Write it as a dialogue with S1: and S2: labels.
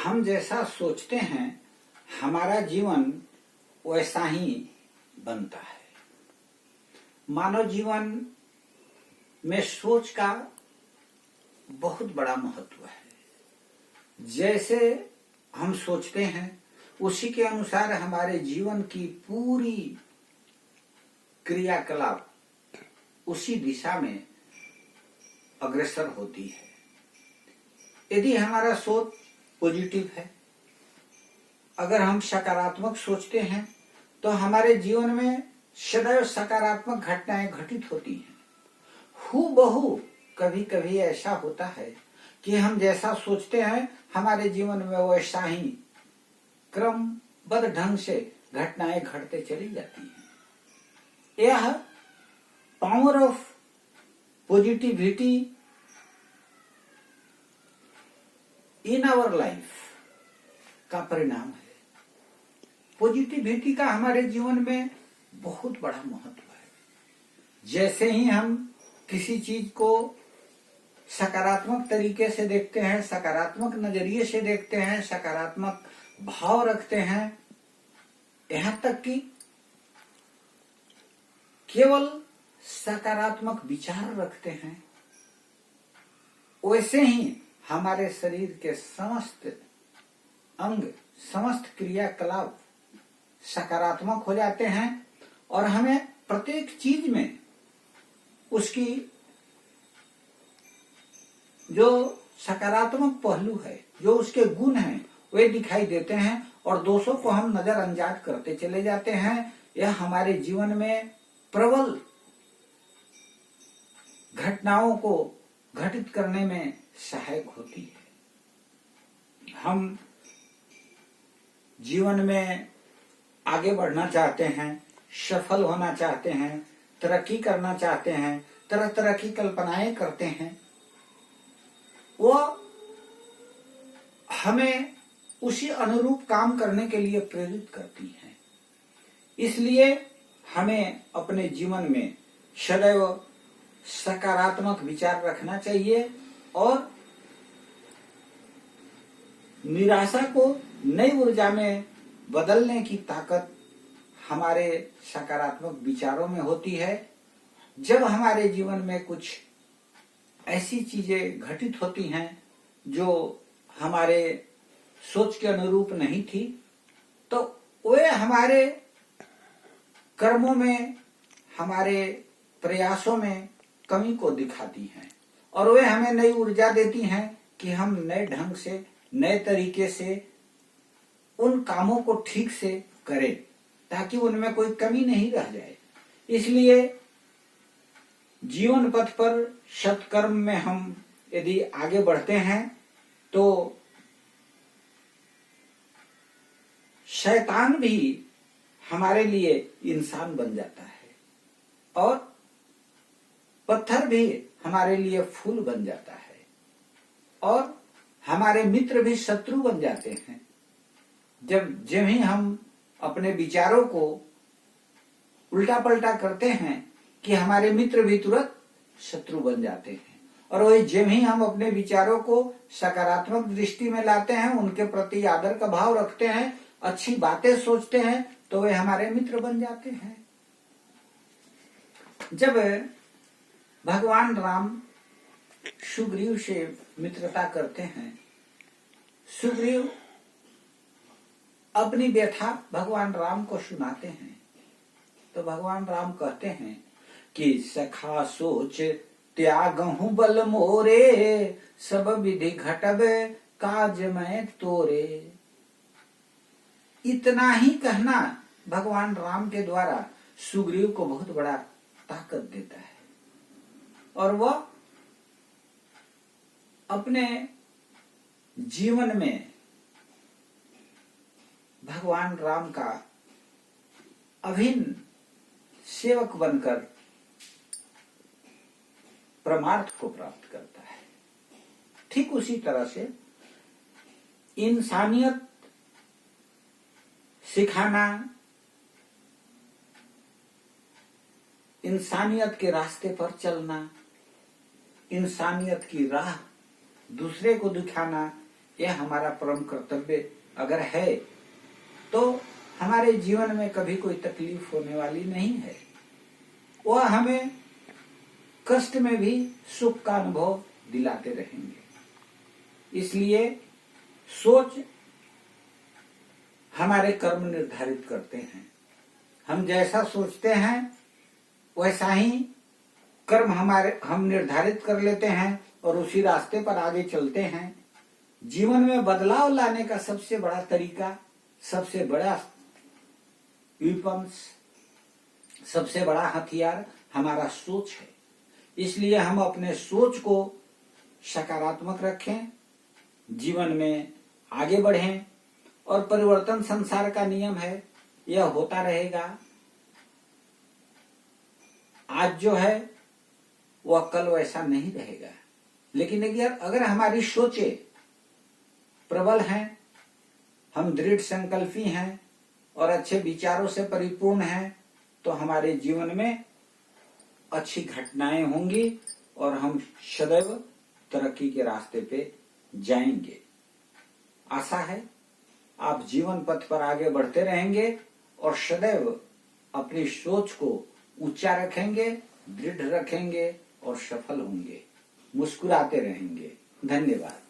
S1: हम जैसा सोचते हैं हमारा जीवन वैसा ही बनता है। मानव जीवन में सोच का बहुत बड़ा महत्व है। जैसे हम सोचते हैं उसी के अनुसार हमारे जीवन की पूरी क्रियाकलाप उसी दिशा में अग्रसर होती है। यदि हमारा सोच पॉजिटिव है, अगर हम सकारात्मक सोचते हैं तो हमारे जीवन में सदैव सकारात्मक घटनाएं घटित होती हैं। हूबहू कभी कभी ऐसा होता है कि हम जैसा सोचते हैं हमारे जीवन में वैसा ही क्रमबद्ध ढंग से घटनाएं घटते चली जाती हैं। यह power of positivity in our life का परिणाम है। पॉजिटिविटी का हमारे जीवन में बहुत बड़ा महत्व है। जैसे ही हम किसी चीज को सकारात्मक तरीके से देखते हैं, सकारात्मक नजरिए से देखते हैं, सकारात्मक भाव रखते हैं, यहां तक कि केवल सकारात्मक विचार रखते हैं, वैसे ही हमारे शरीर के समस्त अंग, समस्त क्रियाकलाप सकारात्मक हो जाते हैं और हमें प्रत्येक चीज में उसकी जो सकारात्मक पहलू है, जो उसके गुण हैं, वे दिखाई देते हैं और दोषों को हम नजरअंदाज करते चले जाते हैं। यह हमारे जीवन में प्रबल घटनाओं को घटित करने में सहायक होती है। हम जीवन में आगे बढ़ना चाहते हैं, सफल होना चाहते हैं, तरक्की करना चाहते हैं, तरह तरह की कल्पनाएं करते हैं, वो हमें उसी अनुरूप काम करने के लिए प्रेरित करती हैं। इसलिए हमें अपने जीवन में सदैव सकारात्मक विचार रखना चाहिए और निराशा को नई ऊर्जा में बदलने की ताकत हमारे सकारात्मक विचारों में होती है। जब हमारे जीवन में कुछ ऐसी चीजें घटित होती हैं जो हमारे सोच के अनुरूप नहीं थी, तो वे हमारे कर्मों में, हमारे प्रयासों में कमी को दिखाती हैं और वे हमें नई ऊर्जा देती हैं कि हम नए ढंग से, नए तरीके से उन कामों को ठीक से करें ताकि उनमें कोई कमी नहीं रह जाए। इसलिए जीवन पथ पर सत्कर्म में हम यदि आगे बढ़ते हैं तो शैतान भी हमारे लिए इंसान बन जाता है और पत्थर भी हमारे लिए फूल बन जाता है और हमारे मित्र भी शत्रु बन जाते हैं। जब ही हम अपने विचारों को उल्टा पलटा करते हैं कि हमारे मित्र भी तुरंत शत्रु बन जाते हैं और वही जब ही हम अपने विचारों को सकारात्मक दृष्टि में लाते हैं, उनके प्रति आदर का भाव रखते हैं, अच्छी बातें सोचते हैं, तो वे हमारे मित्र बन जाते हैं। जब भगवान राम सुग्रीव से मित्रता करते हैं, सुग्रीव अपनी व्यथा भगवान राम को सुनाते हैं, तो भगवान राम कहते हैं कि सखा सोच त्यागहु बल मोरे, सब विधि घटब काज में तोरे। इतना ही कहना भगवान राम के द्वारा सुग्रीव को बहुत बड़ा ताकत देता है और वह अपने जीवन में भगवान राम का अभिन्न सेवक बनकर परमार्थ को प्राप्त करता है। ठीक उसी तरह से इंसानियत सिखाना, इंसानियत के रास्ते पर चलना, इंसानियत की राह दूसरे को दिखाना, यह हमारा परम कर्तव्य अगर है तो हमारे जीवन में कभी कोई तकलीफ होने वाली नहीं है। वह हमें कष्ट में भी सुख का अनुभव दिलाते रहेंगे। इसलिए सोच हमारे कर्म निर्धारित करते हैं। हम जैसा सोचते हैं वैसा ही कर्म हम निर्धारित कर लेते हैं और उसी रास्ते पर आगे चलते हैं। जीवन में बदलाव लाने का सबसे बड़ा तरीका, सबसे बड़ा वेपन्स, सबसे बड़ा हथियार हमारा सोच है। इसलिए हम अपने सोच को सकारात्मक रखें, जीवन में आगे बढ़ें और परिवर्तन संसार का नियम है, यह होता रहेगा। आज जो है वह कल वैसा नहीं रहेगा, लेकिन अगर हमारी सोचें प्रबल हैं, हम दृढ़ संकल्पी हैं और अच्छे विचारों से परिपूर्ण हैं, तो हमारे जीवन में अच्छी घटनाएं होंगी और हम सदैव तरक्की के रास्ते पे जाएंगे। आशा है आप जीवन पथ पर आगे बढ़ते रहेंगे और सदैव अपनी सोच को ऊंचा रखेंगे, दृढ़ रखेंगे और सफल होंगे, मुस्कुराते रहेंगे। धन्यवाद।